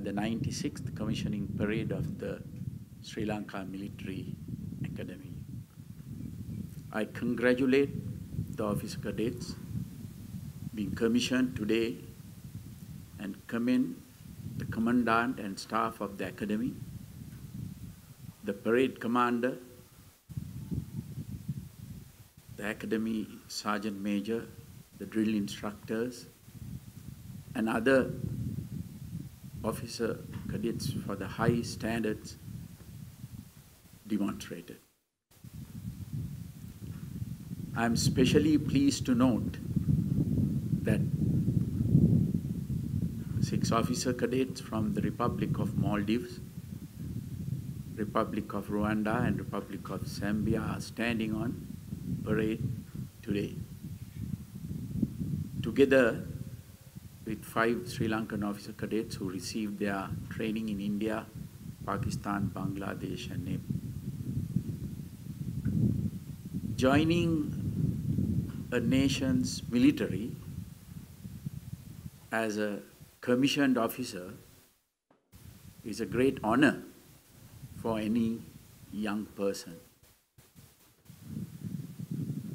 at the 96th commissioning parade of the Sri Lanka Military Academy. I congratulate the officer cadets being commissioned today and commend the commandant and staff of the academy, the parade commander, the academy sergeant major, the drill instructors, and other officer cadets for the high standards demonstrated. I am especially pleased to note that 6 officer cadets from the Republic of Maldives, Republic of Rwanda, and Republic of Zambia are standing on parade today, together with 5 Sri Lankan officer cadets who received their training in India, Pakistan, Bangladesh, and Nepal. Joining a nation's military as a commissioned officer is a great honor for any young person.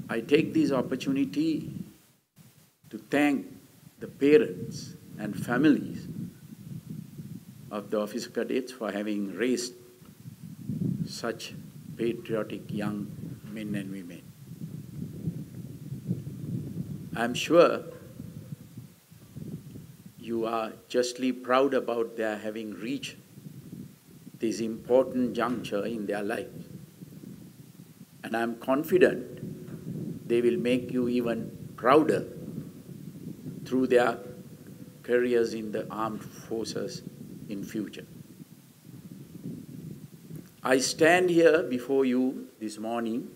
I take this opportunity to thank the parents and families of the officer cadets for having raised such patriotic young men and women. I'm sure you are justly proud about their having reached this important juncture in their lives. And I'm confident they will make you even prouder through their careers in the armed forces in future. I stand here before you this morning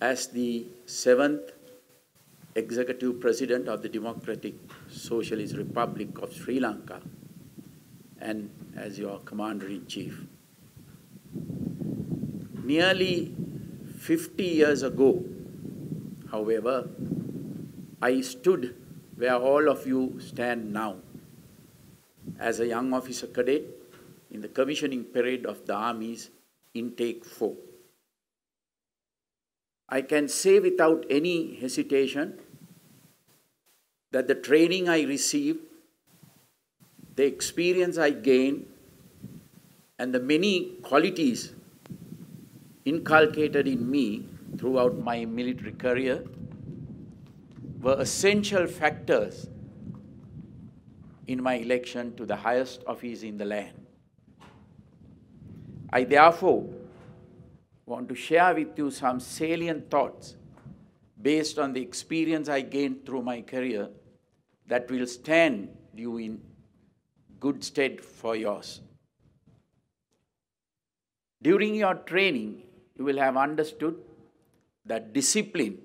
as the 7th Executive President of the Democratic Socialist Republic of Sri Lanka and as your Commander-in-Chief. Nearly 50 years ago, however, I stood where all of you stand now as a young officer cadet in the commissioning parade of the Army's Intake 4. I can say without any hesitation that the training I received, the experience I gained, and the many qualities inculcated in me throughout my military career were essential factors in my election to the highest office in the land. I therefore want to share with you some salient thoughts based on the experience I gained through my career that will stand you in good stead for yours. During your training, you will have understood that discipline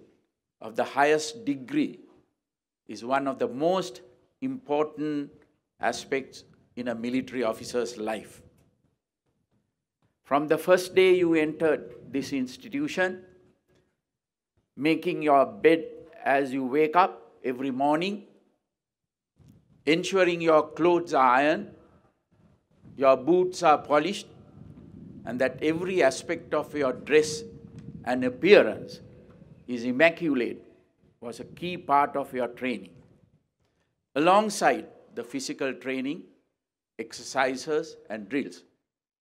of the highest degree is one of the most important aspects in a military officer's life. From the first day you entered this institution, making your bed as you wake up every morning, ensuring your clothes are ironed, your boots are polished, and that every aspect of your dress and appearance is immaculate was a key part of your training. Alongside the physical training, exercises, and drills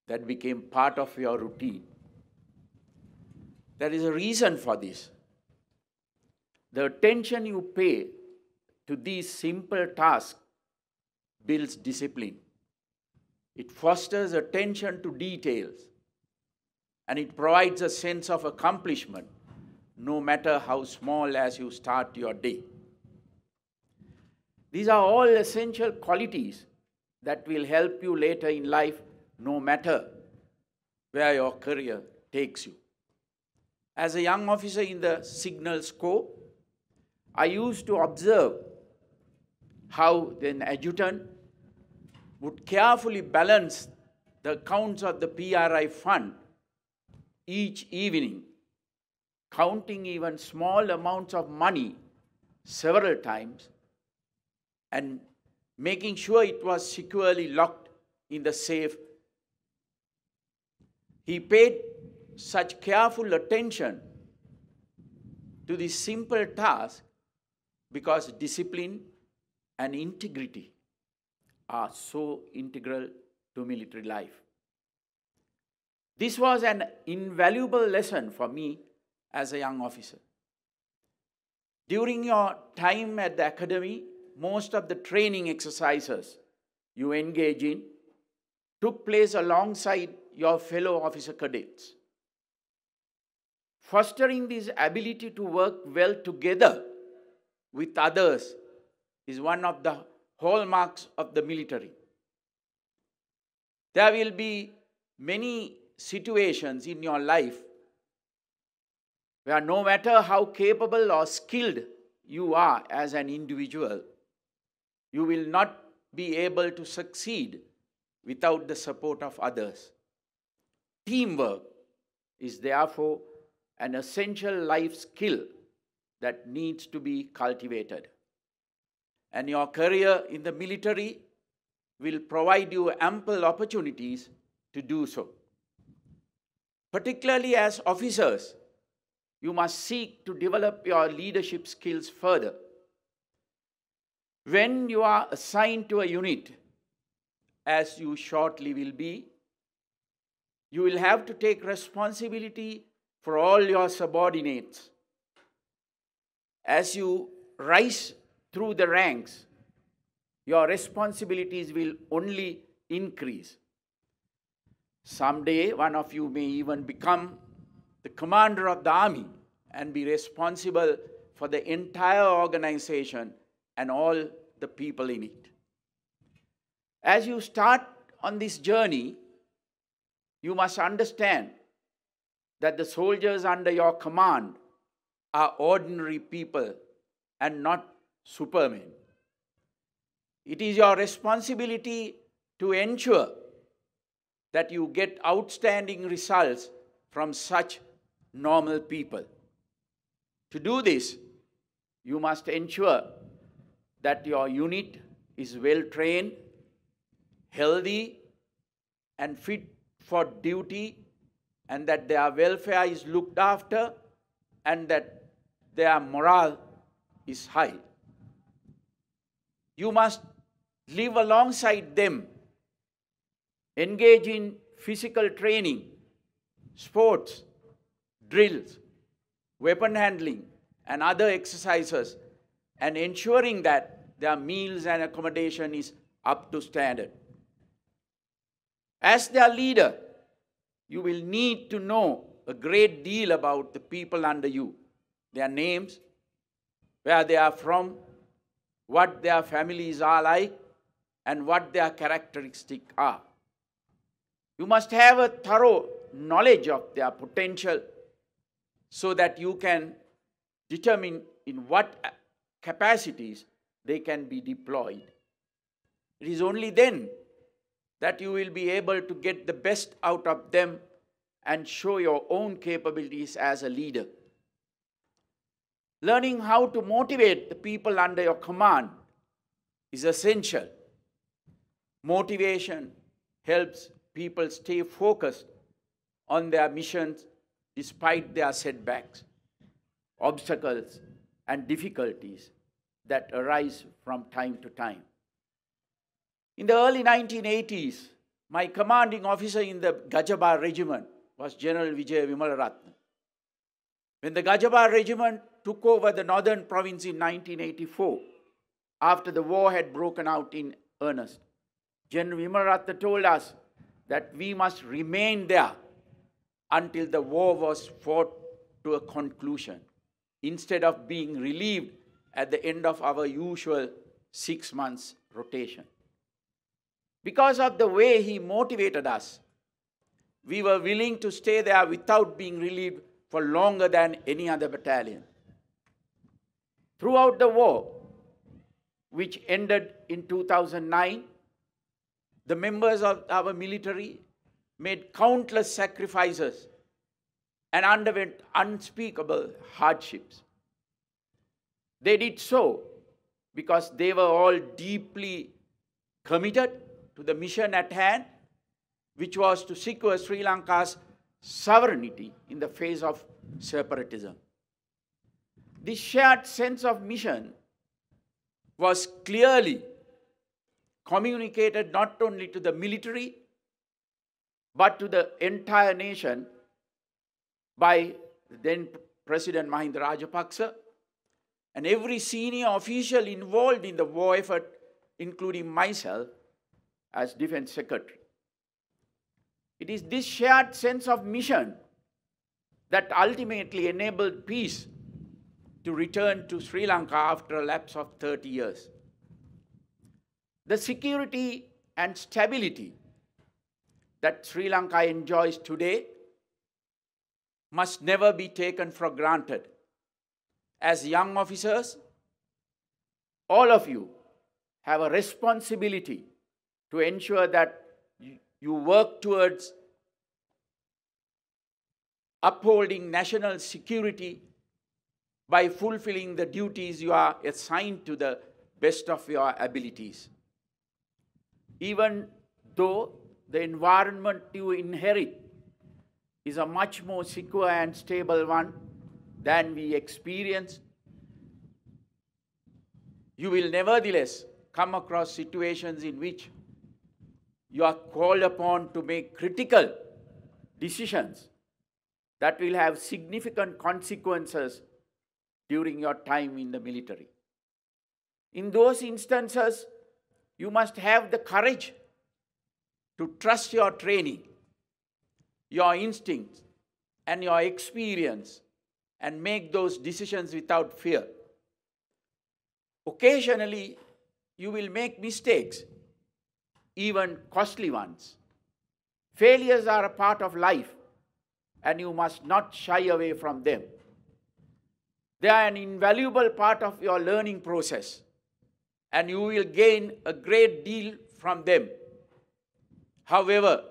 that became part of your routine. There is a reason for this. The attention you pay to these simple tasks builds discipline. It fosters attention to details, and it provides a sense of accomplishment, no matter how small as you start your day. These are all essential qualities that will help you later in life, no matter where your career takes you. As a young officer in the Signals Corps, I used to observe how an adjutant would carefully balance the accounts of the PRI fund each evening, counting even small amounts of money several times and making sure it was securely locked in the safe. He paid such careful attention to this simple task because discipline and integrity are so integral to military life. This was an invaluable lesson for me as a young officer. During your time at the academy, most of the training exercises you engage in took place alongside your fellow officer cadets. Fostering this ability to work well together with others is one of the hallmarks of the military. There will be many situations in your life where no matter how capable or skilled you are as an individual, you will not be able to succeed without the support of others. Teamwork is therefore an essential life skill that needs to be cultivated. And your career in the military will provide you ample opportunities to do so. Particularly as officers, you must seek to develop your leadership skills further. When you are assigned to a unit, as you shortly will be, you will have to take responsibility for all your subordinates. As you rise through the ranks, your responsibilities will only increase. Someday, one of you may even become the commander of the army and be responsible for the entire organization and all the people in it. As you start on this journey, you must understand that the soldiers under your command are ordinary people and not supermen. It is your responsibility to ensure that you get outstanding results from such normal people. To do this, you must ensure that your unit is well trained, healthy, and fit for duty, and that their welfare is looked after, and that their morale is high. You must live alongside them, engage in physical training, sports, drills, weapon handling, and other exercises, and ensuring that their meals and accommodation is up to standard. As their leader, you will need to know a great deal about the people under you, their names, where they are from, what their families are like, and what their characteristics are. You must have a thorough knowledge of their potential so that you can determine in what capacities they can be deployed. It is only then that you will be able to get the best out of them and show your own capabilities as a leader. Learning how to motivate the people under your command is essential. Motivation helps people stay focused on their missions despite their setbacks, obstacles, and difficulties that arise from time to time. In the early 1980s, my commanding officer in the Gajaba regiment was General Vijay Vimalaratne. When the Gajaba regiment took over the northern province in 1984, after the war had broken out in earnest, General Vimalaratne told us that we must remain there until the war was fought to a conclusion, instead of being relieved at the end of our usual 6 months rotation. Because of the way he motivated us, we were willing to stay there without being relieved for longer than any other battalion. Throughout the war, which ended in 2009, the members of our military made countless sacrifices and underwent unspeakable hardships. They did so because they were all deeply committed to the mission at hand, which was to secure Sri Lanka's sovereignty in the face of separatism. This shared sense of mission was clearly communicated not only to the military, but to the entire nation by then President Mahinda Rajapaksa and every senior official involved in the war effort, including myself as Defense Secretary. It is this shared sense of mission that ultimately enabled peace to return to Sri Lanka after a lapse of 30 years. The security and stability that Sri Lanka enjoys today must never be taken for granted. As young officers, all of you have a responsibility to ensure that you work towards upholding national security by fulfilling the duties you are assigned to the best of your abilities. Even though the environment you inherit is a much more secure and stable one than we experience, you will nevertheless come across situations in which you are called upon to make critical decisions that will have significant consequences during your time in the military. In those instances, you must have the courage to trust your training, your instincts, and your experience, and make those decisions without fear. Occasionally, you will make mistakes, even costly ones. Failures are a part of life, and you must not shy away from them. They are an invaluable part of your learning process, and you will gain a great deal from them. However,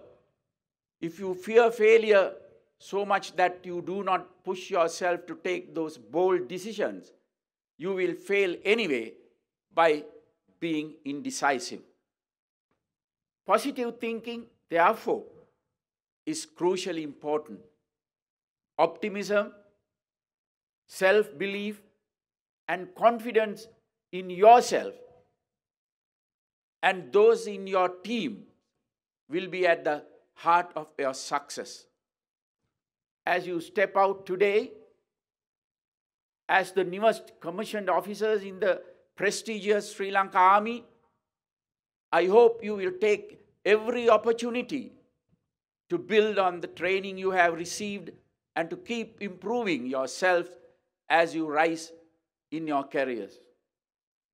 if you fear failure so much that you do not push yourself to take those bold decisions, you will fail anyway by being indecisive. Positive thinking, therefore, is crucially important. Optimism, self-belief, and confidence in yourself and those in your team will be at the heart of your success. As you step out today as the newest commissioned officers in the prestigious Sri Lanka Army, I hope you will take every opportunity to build on the training you have received and to keep improving yourself as you rise in your careers.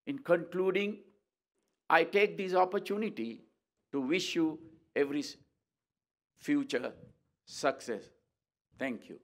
In concluding, I take this opportunity to wish you every future success. Thank you.